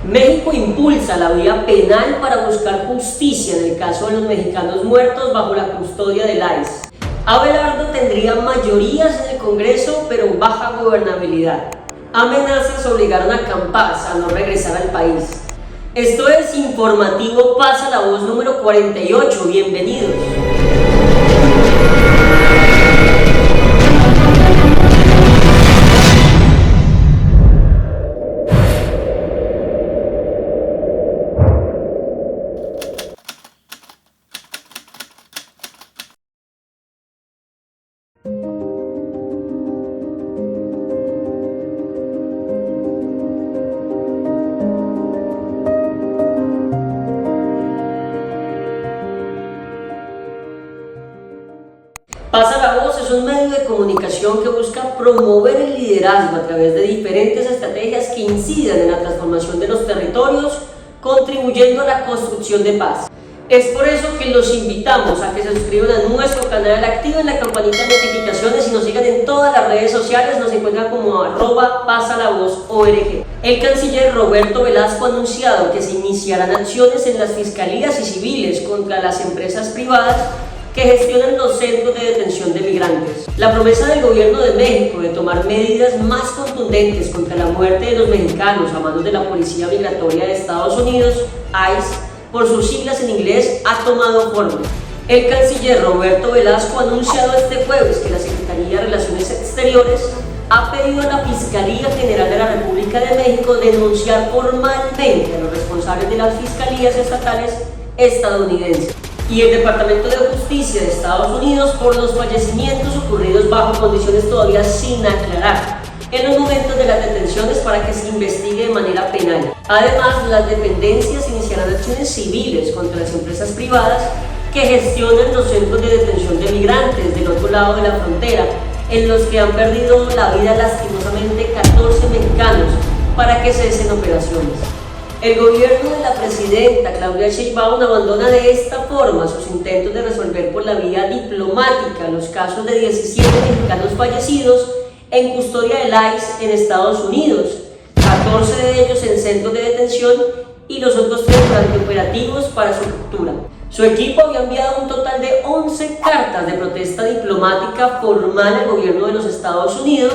México impulsa la vía penal para buscar justicia en el caso de los mexicanos muertos bajo la custodia del ICE. Abelardo tendría mayorías en el Congreso, pero baja gobernabilidad. Amenazas obligaron a Campas a no regresar al país. Esto es Informativo Pasa la Voz número 48. Bienvenidos. Pasa la Voz es un medio de comunicación que busca promover el liderazgo a través de diferentes estrategias que incidan en la transformación de los territorios, contribuyendo a la construcción de paz. Es por eso que los invitamos a que se suscriban a nuestro canal, activen la campanita de notificaciones y nos sigan en todas las redes sociales. Nos encuentran como @pasalavozorg. El canciller Roberto Velasco ha anunciado que se iniciarán acciones en las fiscalías y civiles contra las empresas privadas que gestionan los centros de detención de migrantes. La promesa del gobierno de México de tomar medidas más contundentes contra la muerte de los mexicanos a manos de la Policía Migratoria de Estados Unidos, ICE, por sus siglas en inglés, ha tomado forma. El canciller Roberto Velasco ha anunciado este jueves que la Secretaría de Relaciones Exteriores ha pedido a la Fiscalía General de la República de México denunciar formalmente a los responsables de las fiscalías estatales estadounidenses y el Departamento de Justicia de Estados Unidos por los fallecimientos ocurridos bajo condiciones todavía sin aclarar en los momentos de las detenciones, para que se investigue de manera penal. Además, las dependencias iniciarán acciones civiles contra las empresas privadas que gestionan los centros de detención de migrantes del otro lado de la frontera, en los que han perdido la vida lastimosamente 14 mexicanos, para que cesen operaciones. El gobierno de la presidenta Claudia Sheinbaum abandona de esta forma sus intentos de resolver por la vía diplomática los casos de 17 mexicanos fallecidos en custodia del ICE en Estados Unidos, 14 de ellos en centros de detención y los otros 3 durante operativos para su captura. Su equipo había enviado un total de 11 cartas de protesta diplomática formal al gobierno de los Estados Unidos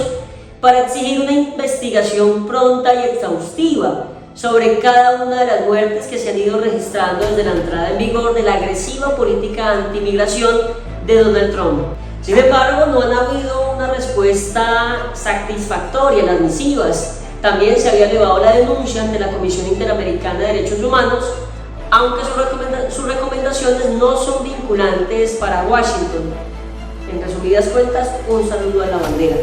para exigir una investigación pronta y exhaustiva sobre cada una de las muertes que se han ido registrando desde la entrada en vigor de la agresiva política antimigración de Donald Trump. Sin embargo, no han habido una respuesta satisfactoria en las misivas. También se había elevado la denuncia ante la Comisión Interamericana de Derechos Humanos, aunque sus recomendaciones no son vinculantes para Washington. En resumidas cuentas, un saludo a la bandera.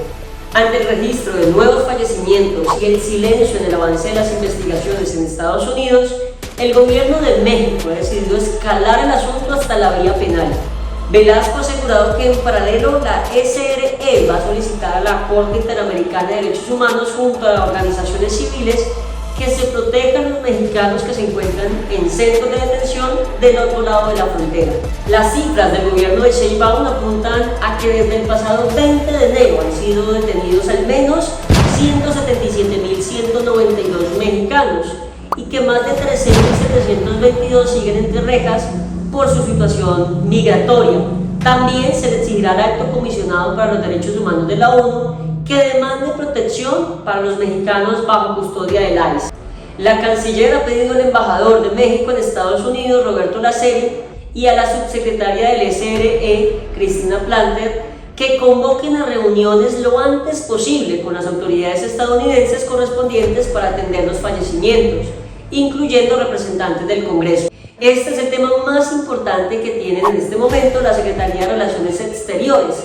Ante el registro de nuevos fallecimientos y el silencio en el avance de las investigaciones en Estados Unidos, el gobierno de México ha decidido escalar el asunto hasta la vía penal. Velasco ha asegurado que en paralelo la SRE va a solicitar a la Corte Interamericana de Derechos Humanos junto a organizaciones civiles que se protejan los mexicanos que se encuentran en centros de detención del otro lado de la frontera. Las cifras del gobierno de Sheinbaum apuntan a que desde el pasado 20 de enero han sido detenidos al menos 177.192 mexicanos y que más de 13.722 siguen entre rejas por su situación migratoria. También se le exigirá al Alto Comisionado para los Derechos Humanos de la ONU que demande protección para los mexicanos bajo custodia del ICE. La canciller ha pedido al embajador de México en Estados Unidos, Roberto Laceri, y a la subsecretaria del SRE, Cristina Planter, que convoquen a reuniones lo antes posible con las autoridades estadounidenses correspondientes para atender los fallecimientos, incluyendo representantes del Congreso. Este es el tema más importante que tienen en este momento la Secretaría de Relaciones Exteriores.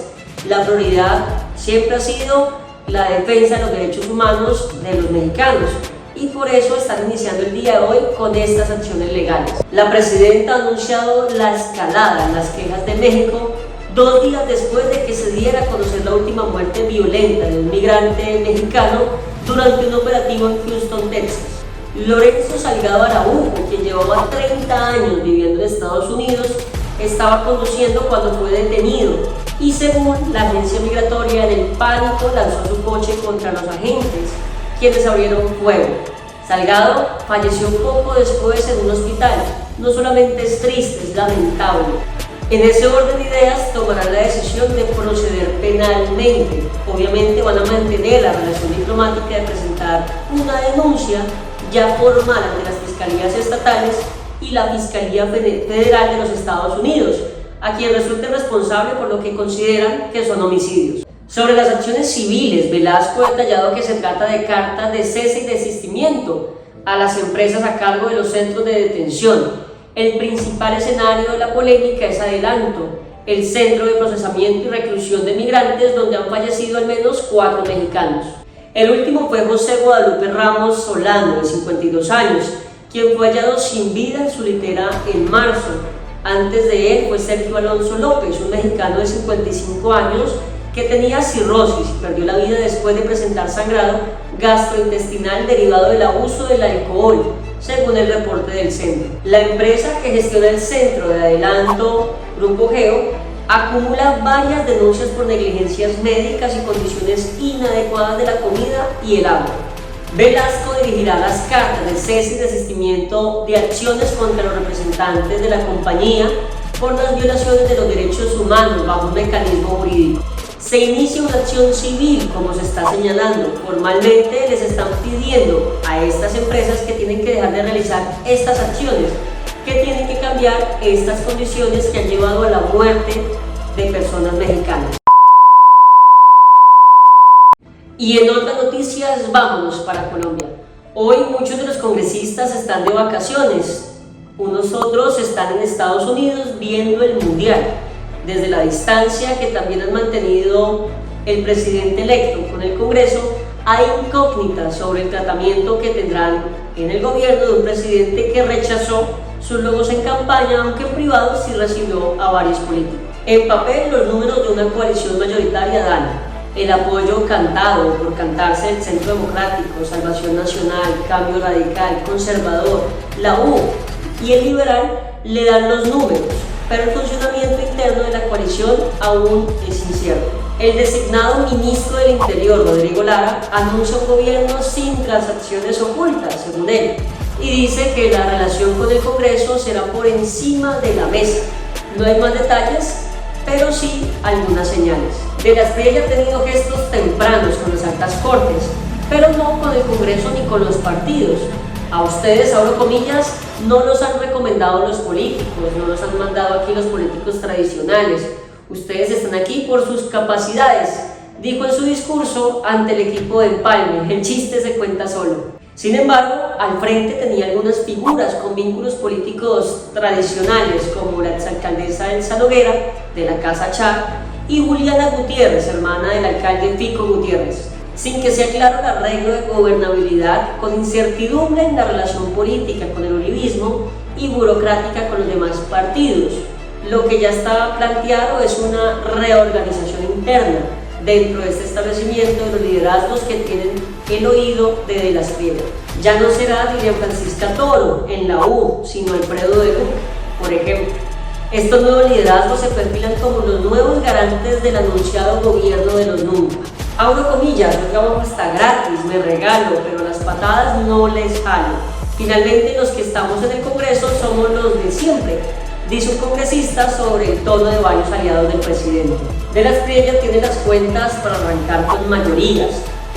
La prioridad siempre ha sido la defensa de los derechos humanos de los mexicanos y por eso están iniciando el día de hoy con estas acciones legales. La presidenta ha anunciado la escalada en las quejas de México 2 días después de que se diera a conocer la última muerte violenta de un migrante mexicano durante un operativo en Houston, Texas. Lorenzo Salgado Araujo, quien llevaba 30 años viviendo en Estados Unidos, estaba conduciendo cuando fue detenido y, según la agencia migratoria, en el pánico lanzó su coche contra los agentes, quienes abrieron fuego. Salgado falleció poco después en un hospital. No solamente es triste, es lamentable. En ese orden de ideas tomarán la decisión de proceder penalmente. Obviamente van a mantener la relación diplomática de presentar una denuncia ya formal ante las fiscalías estatales y la Fiscalía Federal de los Estados Unidos, a quien resulte responsable por lo que consideran que son homicidios. Sobre las acciones civiles, Velasco ha detallado que se trata de cartas de cese y desistimiento a las empresas a cargo de los centros de detención. El principal escenario de la polémica es Adelanto, el centro de procesamiento y reclusión de migrantes donde han fallecido al menos 4 mexicanos. El último fue José Guadalupe Ramos Solano, de 52 años, quien fue hallado sin vida en su litera en marzo. Antes de él fue Sergio Alonso López, un mexicano de 55 años que tenía cirrosis y perdió la vida después de presentar sangrado gastrointestinal derivado del abuso del alcohol, según el reporte del centro. La empresa que gestiona el centro de Adelanto, Grupo Geo, acumula varias denuncias por negligencias médicas y condiciones inadecuadas de la comida y el agua. Velasco dirigirá las cartas de cese y desistimiento de acciones contra los representantes de la compañía por las violaciones de los derechos humanos bajo un mecanismo jurídico. Se inicia una acción civil, como se está señalando. Formalmente les están pidiendo a estas empresas que tienen que dejar de realizar estas acciones, que tienen que cambiar estas condiciones que han llevado a la muerte de personas mexicanas. Y en otras noticias, vámonos para Colombia. Hoy muchos de los congresistas están de vacaciones. Unos otros están en Estados Unidos viendo el Mundial. Desde la distancia que también han mantenido el presidente electo con el Congreso, hay incógnitas sobre el tratamiento que tendrán en el gobierno de un presidente que rechazó sus logros en campaña, aunque en privado sí recibió a varios políticos. En papel, los números de una coalición mayoritaria dan el apoyo cantado por cantarse del Centro Democrático, Salvación Nacional, Cambio Radical, Conservador, la U y el Liberal le dan los números, pero el funcionamiento interno de la coalición aún es incierto. El designado ministro del Interior, Rodrigo Lara, anuncia un gobierno sin transacciones ocultas, según él, y dice que la relación con el Congreso será por encima de la mesa. No hay más detalles, pero sí algunas señales. De la Espriella ha tenido gestos tempranos con las altas cortes, pero no con el Congreso ni con los partidos. A ustedes, abro comillas, no los han recomendado los políticos, no los han mandado aquí los políticos tradicionales. Ustedes están aquí por sus capacidades, dijo en su discurso ante el equipo de Empalme. El chiste se cuenta solo. Sin embargo, al frente tenía algunas figuras con vínculos políticos tradicionales, como la exalcaldesa Elsa Noguera, de la Casa Char, y Juliana Gutiérrez, hermana del alcalde Fico Gutiérrez. Sin que sea claro el arreglo de gobernabilidad, con incertidumbre en la relación política con el uribismo y burocrática con los demás partidos. Lo que ya está planteado es una reorganización interna dentro de este establecimiento de los liderazgos que tienen el oído de la Espriella. Ya no será Dilian Francisca Toro en la U, sino Alfredo de Luca, por ejemplo. Estos nuevos liderazgos se perfilan como los nuevos garantes del anunciado gobierno de los nunca. Abro comillas, el trabajo está gratis, me regalo, pero las patadas no les jalo. Finalmente, los que estamos en el Congreso somos los de siempre, dice un congresista sobre el tono de varios aliados del presidente. De la Espriella tiene las cuentas para arrancar con mayorías.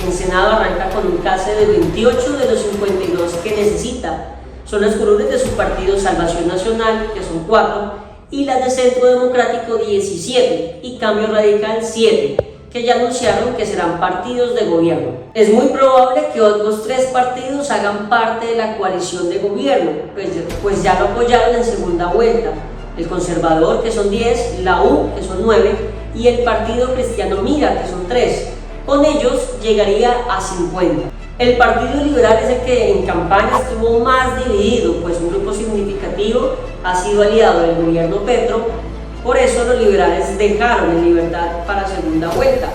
El Senado arranca con un case de 28 de los 52 que necesita. Son las curules de su partido Salvación Nacional, que son 4, y las de Centro Democrático 17 y Cambio Radical 7. Que ya anunciaron que serán partidos de gobierno. Es muy probable que otros 3 partidos hagan parte de la coalición de gobierno, pues ya lo apoyaron en segunda vuelta. El Conservador, que son 10, la U, que son 9, y el Partido Cristiano Mira, que son 3. Con ellos llegaría a 50. El Partido Liberal es el que en campaña estuvo más dividido, pues un grupo significativo ha sido aliado del gobierno Petro. Por eso los liberales dejaron en libertad para segunda vuelta,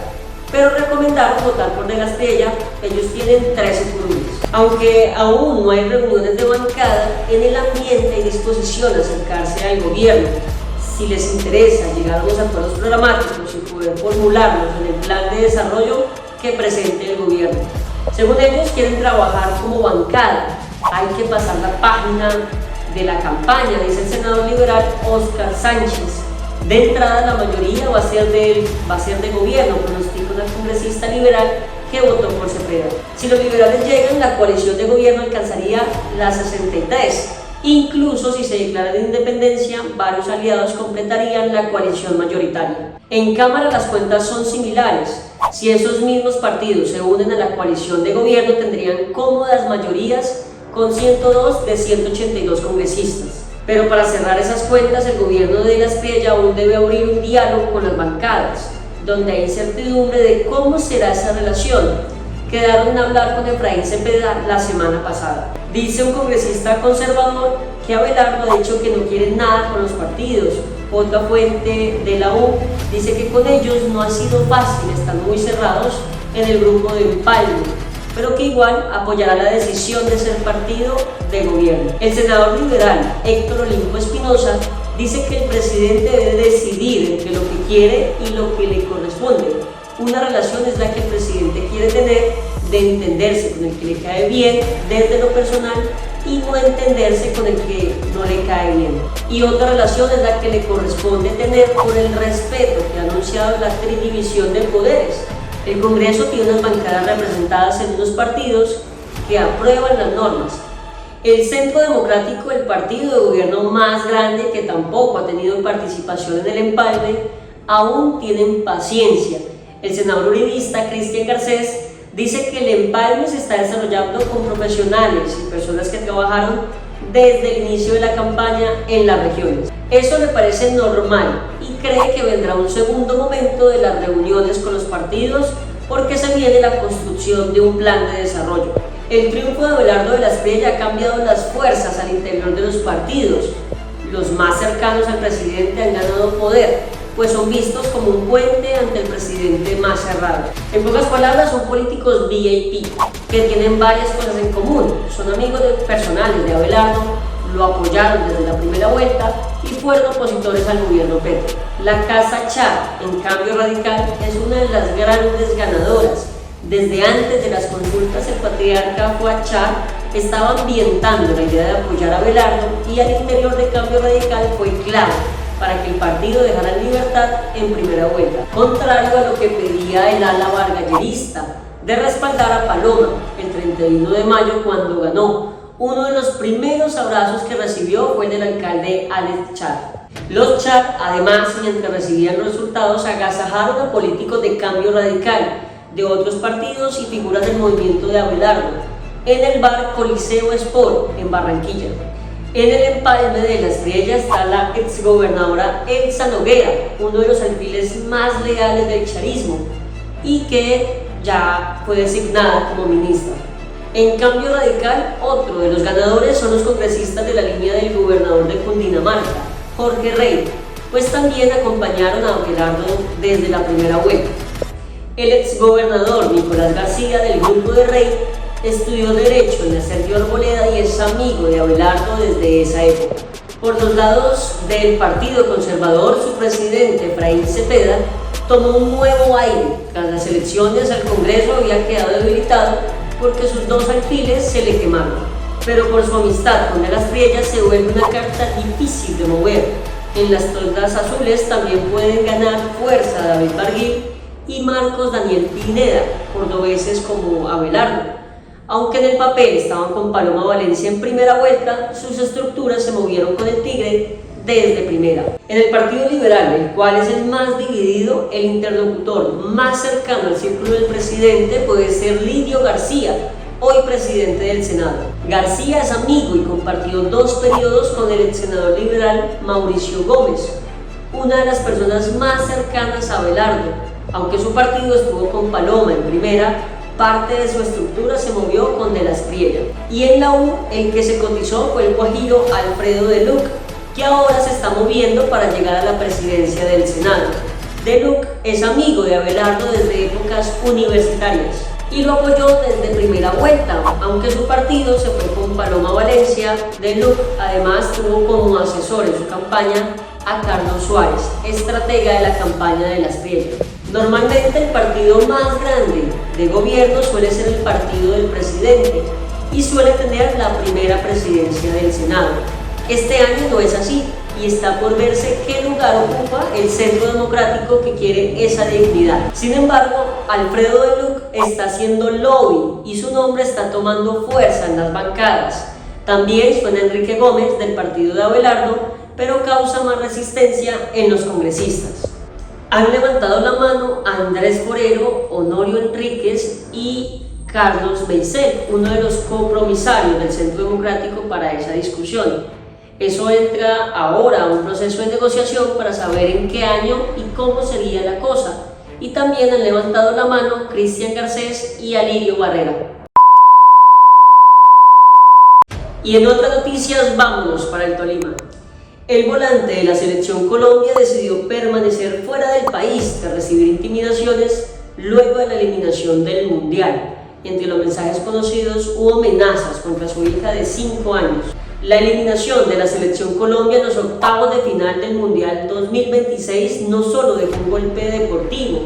pero recomendaron votar por De la Espriella. Ellos tienen 13 curules. Aunque aún no hay reuniones de bancada, en el ambiente hay disposición a acercarse al gobierno. Si les interesa llegar a los acuerdos programáticos y poder formularlos en el plan de desarrollo que presente el gobierno. Según ellos, quieren trabajar como bancada. Hay que pasar la página de la campaña, dice el senador liberal Óscar Sánchez. De entrada, la mayoría va a ser de gobierno, pronostica una congresista liberal que votó por Cepeda. Si los liberales llegan, la coalición de gobierno alcanzaría las 63. Incluso si se declara de independencia, varios aliados completarían la coalición mayoritaria. En Cámara las cuentas son similares. Si esos mismos partidos se unen a la coalición de gobierno, tendrían cómodas mayorías con 102 de 182 congresistas. Pero para cerrar esas cuentas, el gobierno de Las Priella aún debe abrir un diálogo con las bancadas, donde hay incertidumbre de cómo será esa relación. Quedaron en hablar con Efraín Cepeda la semana pasada. Dice un congresista conservador que Abelardo ha dicho que no quiere nada con los partidos. Otra fuente de la U dice que con ellos no ha sido fácil, están muy cerrados en el grupo de Empalme, pero que igual apoyará la decisión de ser partido de gobierno. El senador liberal Héctor Olimpo Espinosa dice que el presidente debe decidir entre lo que quiere y lo que le corresponde. Una relación es la que el presidente quiere tener, de entenderse con el que le cae bien desde lo personal y no entenderse con el que no le cae bien. Y otra relación es la que le corresponde tener por el respeto que ha anunciado la tridivisión de poderes. El Congreso tiene unas bancadas representadas en unos partidos que aprueban las normas. El Centro Democrático, el partido de gobierno más grande que tampoco ha tenido participación en el empalme, aún tienen paciencia. El senador uribista Cristian Garcés dice que el empalme se está desarrollando con profesionales y personas que trabajaron desde el inicio de la campaña en las regiones. Eso le parece normal y cree que vendrá un segundo momento de las reuniones con los partidos porque se viene la construcción de un plan de desarrollo. El triunfo de Abelardo de Las Priella ha cambiado las fuerzas al interior de los partidos. Los más cercanos al presidente han ganado poder, pues son vistos como un puente ante el presidente más cerrado. En pocas palabras, son políticos VIP, que tienen varias cosas en común. Son amigos personales de Abelardo, lo apoyaron desde la primera vuelta y fueron opositores al gobierno Petro. La Casa Char, en Cambio Radical, es una de las grandes ganadoras. Desde antes de las consultas, el patriarca Fuad Char estaba ambientando la idea de apoyar a Abelardo y al interior de Cambio Radical fue clave para que el partido dejara en libertad en primera vuelta, contrario a lo que pedía el ala vargallerista de respaldar a Paloma el 31 de mayo cuando ganó. Uno de los primeros abrazos que recibió fue el del alcalde Alex Char. Los Char, además, mientras recibían los resultados, agasajaron a políticos de Cambio Radical, de otros partidos y figuras del movimiento de Abelardo, en el bar Coliseo Sport en Barranquilla. En el empalme de Las Priella está la exgobernadora Elsa Noguera, uno de los alfiles más leales del charismo y que ya fue designada como ministra. En Cambio Radical, otro de los ganadores son los congresistas de la línea del gobernador de Cundinamarca, Jorge Rey, pues también acompañaron a Abelardo desde la primera vuelta. El exgobernador Nicolás García del grupo de Rey estudió Derecho en el Sergio Arboleda y es amigo de Abelardo desde esa época. Por los lados del Partido Conservador, su presidente Efraín Cepeda tomó un nuevo aire. Tras las elecciones al Congreso había quedado debilitado porque sus dos alfiles se le quemaron. Pero por su amistad con Las Priella se vuelve una carta difícil de mover. En las toldas azules también pueden ganar fuerza David Barguil y Marcos Daniel Pineda, cordobeses como Abelardo. Aunque en el papel estaban con Paloma Valencia en primera vuelta, sus estructuras se movieron con el Tigre desde primera. En el Partido Liberal, el cual es el más dividido, el interlocutor más cercano al círculo del presidente puede ser Lidio García, hoy presidente del Senado. García es amigo y compartió 2 periodos con el exsenador liberal Mauricio Gómez, una de las personas más cercanas a Abelardo. Aunque su partido estuvo con Paloma en primera, parte de su estructura se movió con de Las Priella. Y en la U, el que se cotizó fue el guajiro Alfredo de Luc, que ahora se está moviendo para llegar a la presidencia del Senado. De Luc es amigo de Abelardo desde épocas universitarias y lo apoyó desde primera vuelta, aunque su partido se fue con Paloma Valencia. De Luc además tuvo como asesor en su campaña a Carlos Suárez, estratega de la campaña de Las Priella. Normalmente el partido más grande de gobierno suele ser el partido del presidente y suele tener la primera presidencia del Senado. Este año no es así y está por verse qué lugar ocupa el Centro Democrático, que quiere esa dignidad. Sin embargo, Alfredo de Luc está haciendo lobby y su nombre está tomando fuerza en las bancadas. También suena Enrique Gómez del partido de Abelardo, pero causa más resistencia en los congresistas. Han levantado la mano Andrés Forero, Honorio Enríquez y Carlos Meisel, uno de los compromisarios del Centro Democrático para esa discusión. Eso entra ahora a un proceso de negociación para saber en qué año y cómo sería la cosa. Y también han levantado la mano Cristian Garcés y Alirio Barrera. Y en otras noticias, vámonos para el Tolima. El volante de la Selección Colombia decidió permanecer fuera del país tras recibir intimidaciones luego de la eliminación del Mundial. Entre los mensajes conocidos hubo amenazas contra su hija de 5 años. La eliminación de la Selección Colombia en los octavos de final del Mundial 2026 no solo dejó un golpe deportivo,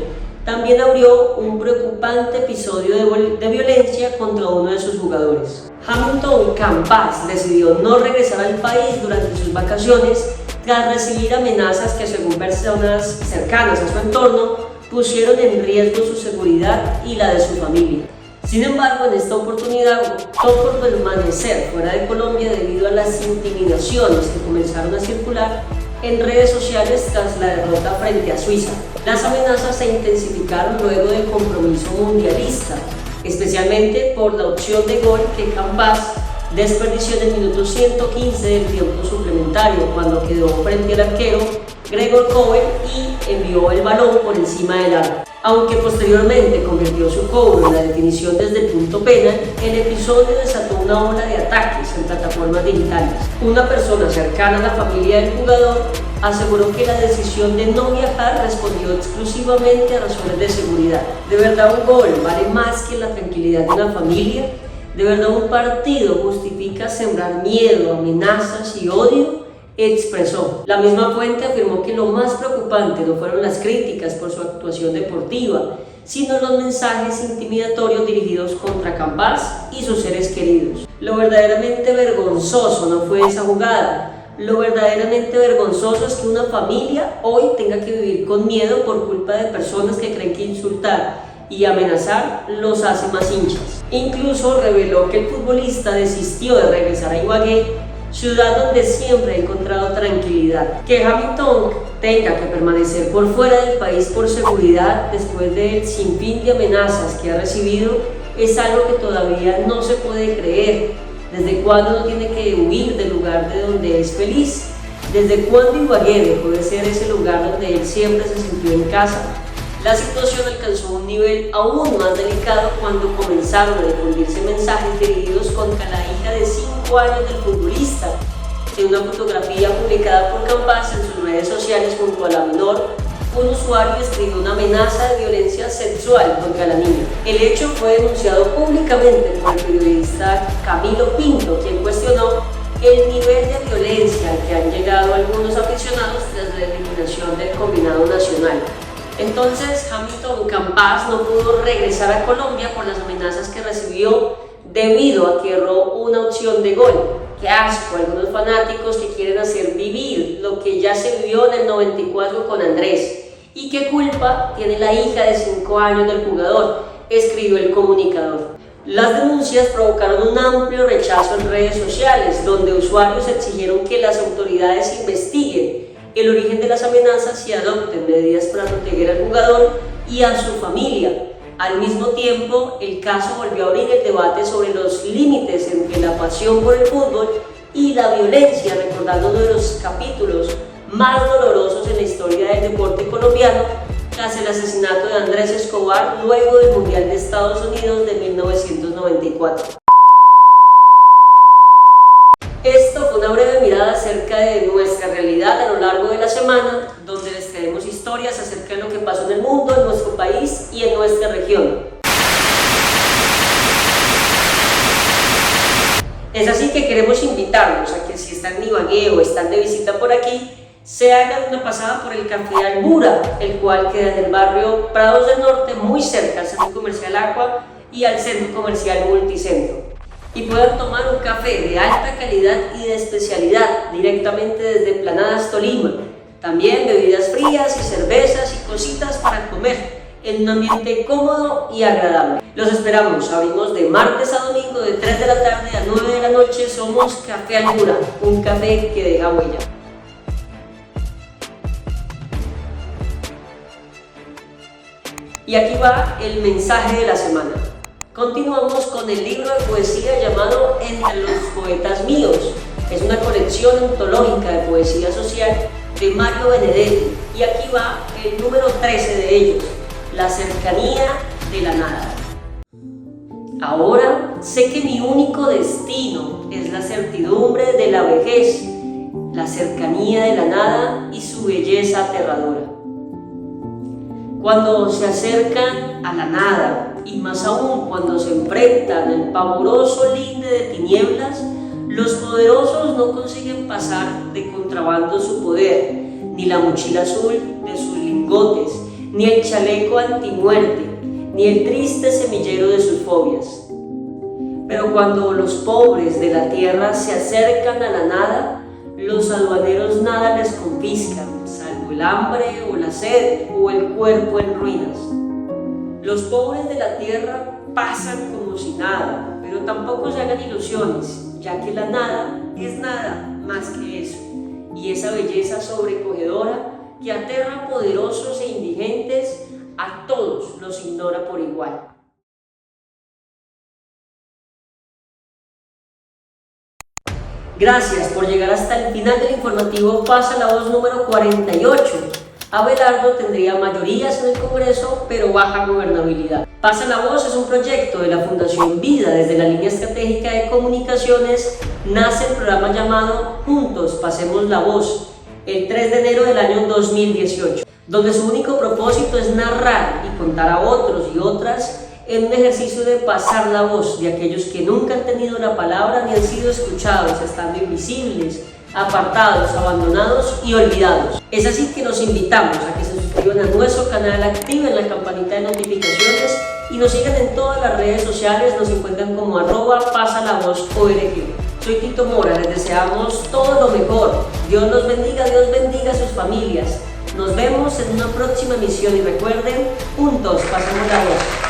también abrió un preocupante episodio de violencia contra uno de sus jugadores. Hamilton Campas decidió no regresar al país durante sus vacaciones tras recibir amenazas que, según personas cercanas a su entorno, pusieron en riesgo su seguridad y la de su familia. Sin embargo, en esta oportunidad optó por permanecer fuera de Colombia debido a las intimidaciones que comenzaron a circular en redes sociales tras la derrota frente a Suiza. Las amenazas se intensificaron luego del compromiso mundialista, especialmente por la opción de gol que Campas desperdició en el minuto 115 del tiempo suplementario, cuando quedó frente al arquero Gregor Kobel y envió el balón por encima del arco. Aunque posteriormente convirtió su cobro en la definición desde el punto penal, el episodio desató una ola de ataques en plataformas digitales. Una persona cercana a la familia del jugador aseguró que la decisión de no viajar respondió exclusivamente a razones de seguridad. ¿De verdad un gol vale más que la tranquilidad de una familia? ¿De verdad un partido justifica sembrar miedo, amenazas y odio?, expresó. La misma fuente afirmó que lo más preocupante no fueron las críticas por su actuación deportiva, sino los mensajes intimidatorios dirigidos contra Campas y sus seres queridos. Lo verdaderamente vergonzoso no fue esa jugada. Lo verdaderamente vergonzoso es que una familia hoy tenga que vivir con miedo por culpa de personas que creen que insultar y amenazar los hace más hinchas. Incluso reveló que el futbolista desistió de regresar a Ibagué, ciudad donde siempre ha encontrado tranquilidad. Que Hamilton tenga que permanecer por fuera del país por seguridad después del sinfín de amenazas que ha recibido es algo que todavía no se puede creer. ¿Desde cuándo no tiene que huir del lugar de donde es feliz? ¿Desde cuándo Ibagué dejó de ser ese lugar donde él siempre se sintió en casa? La situación alcanzó un nivel aún más delicado cuando comenzaron a difundirse mensajes dirigidos contra la hija de 5 años del futbolista. En una fotografía publicada por Campas en sus redes sociales junto a la menor, un usuario escribió una amenaza de violencia sexual contra la niña. El hecho fue denunciado públicamente por el periodista Camilo Pinto, quien cuestionó el nivel de violencia al que han llegado algunos aficionados tras la eliminación del combinado nacional. Entonces, Hamilton Campas no pudo regresar a Colombia por las amenazas que recibió debido a que erró una opción de gol. ¡Qué asco! Algunos fanáticos que quieren hacer vivir lo que ya se vivió en el 94 con Andrés. ¿Y qué culpa tiene la hija de 5 años del jugador?, escribió el comunicador. Las denuncias provocaron un amplio rechazo en redes sociales, donde usuarios exigieron que las autoridades investiguen el origen de las amenazas y adopten medidas para proteger al jugador y a su familia. Al mismo tiempo, el caso volvió a abrir el debate sobre los límites entre la pasión por el fútbol y la violencia, recordando uno de los capítulos más dolorosos en la historia del deporte colombiano, tras el asesinato de Andrés Escobar luego del Mundial de Estados Unidos de 1994. Esto fue una breve mirada acerca de nuestra realidad a lo largo de la semana, donde les traemos historias acerca de lo que pasó en el mundo, en nuestro país y en nuestra región. Es así que queremos invitarlos a que, si están en Ibagué o están de visita por aquí, se hagan una pasada por el Café Albura, el cual queda en el barrio Prados del Norte, muy cerca al Centro Comercial Aqua y al Centro Comercial Multicentro, y puedan tomar un café de alta calidad y de especialidad directamente desde Planadas, Tolima. También bebidas frías y cervezas y cositas para comer en un ambiente cómodo y agradable. Los esperamos, abrimos de martes a domingo de 3 de la tarde a 9 de la noche. Somos Café Albura, un café que deja huella. Y aquí va el mensaje de la semana. Continuamos con el libro de poesía llamado Entre los poetas míos. Es una colección antológica de poesía social de Mario Benedetti. Y aquí va el número 13 de ellos, La cercanía de la nada. Ahora sé que mi único destino es la certidumbre de la vejez, la cercanía de la nada y su belleza aterradora. Cuando se acercan a la nada, y más aún cuando se enfrentan al pavoroso linde de tinieblas, los poderosos no consiguen pasar de contrabando su poder, ni la mochila azul de sus lingotes, ni el chaleco antimuerte, ni el triste semillero de sus fobias. Pero cuando los pobres de la tierra se acercan a la nada, los aduaneros nada les confiscan, salvo el hambre o la sed o el cuerpo en ruinas. Los pobres de la tierra pasan como si nada, pero tampoco se hagan ilusiones, ya que la nada es nada más que eso, y esa belleza sobrecogedora que aterra a poderosos e indigentes, a todos los ignora por igual. Gracias por llegar hasta el final del informativo Pasa la Voz número 48. Abelardo tendría mayorías en el Congreso, pero baja gobernabilidad. Pasa la Voz es un proyecto de la Fundación Vida. Desde la línea estratégica de comunicaciones nace el programa llamado Juntos Pasemos la Voz, el 3 de enero del año 2018, donde su único propósito es narrar y contar a otros y otras en un ejercicio de pasar la voz de aquellos que nunca han tenido la palabra ni han sido escuchados, estando invisibles, apartados, abandonados y olvidados. Es así que los invitamos a que se suscriban a nuestro canal, activen la campanita de notificaciones y nos sigan en todas las redes sociales. Nos encuentran como @pasalavozorg. Soy Tito Mora, les deseamos todo lo mejor. Dios los bendiga, Dios bendiga a sus familias. Nos vemos en una próxima emisión y recuerden, juntos pasemos la voz.